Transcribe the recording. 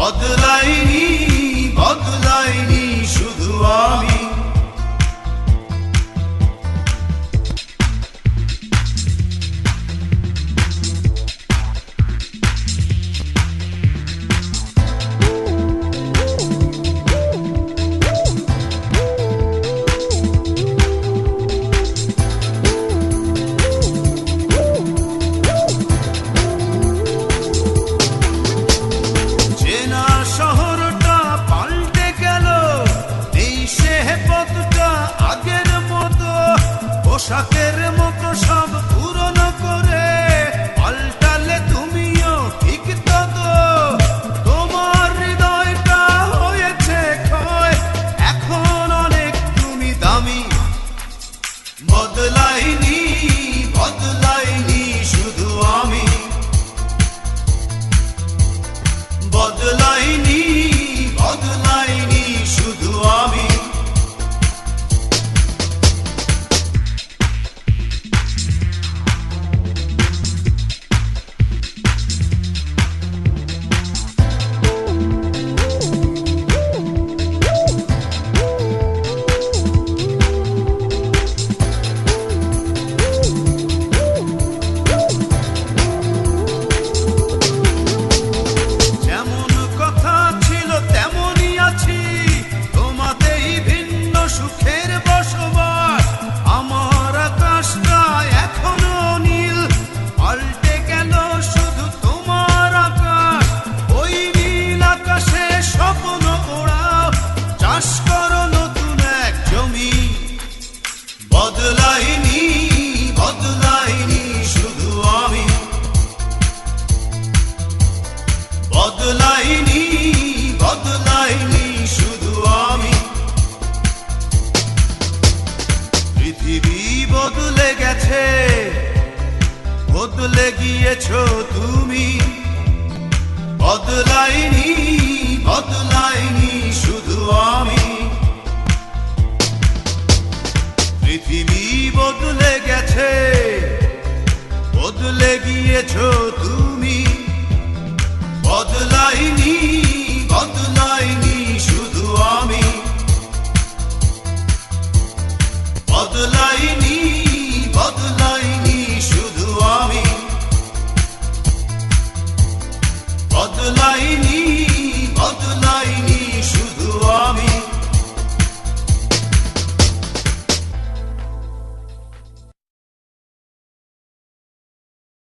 বদলাইনি বদলাইনি শুধু আমি। পোশাকের মতো সব পুরনো করে পাল্টালে তুমিও ঠিক ততো। তোমার হৃদয়টা হয়েছে ক্ষয়, এখন অনেক তুমি দামি। বদলাইনি বদলাইনি শুধু আমি। বদলাইনি বদলাইনি শুধু আমি। বদলাইনি বদলাইনি শুধু আমি। বদলাইনি বদলাইনি শুধু আমি। পৃথিবী বদলে গেছে, বদলে গিয়েছো তুমি। বদলাইনি বদলাইনি শুধু আমি। পৃথিবী বদলে গেছে।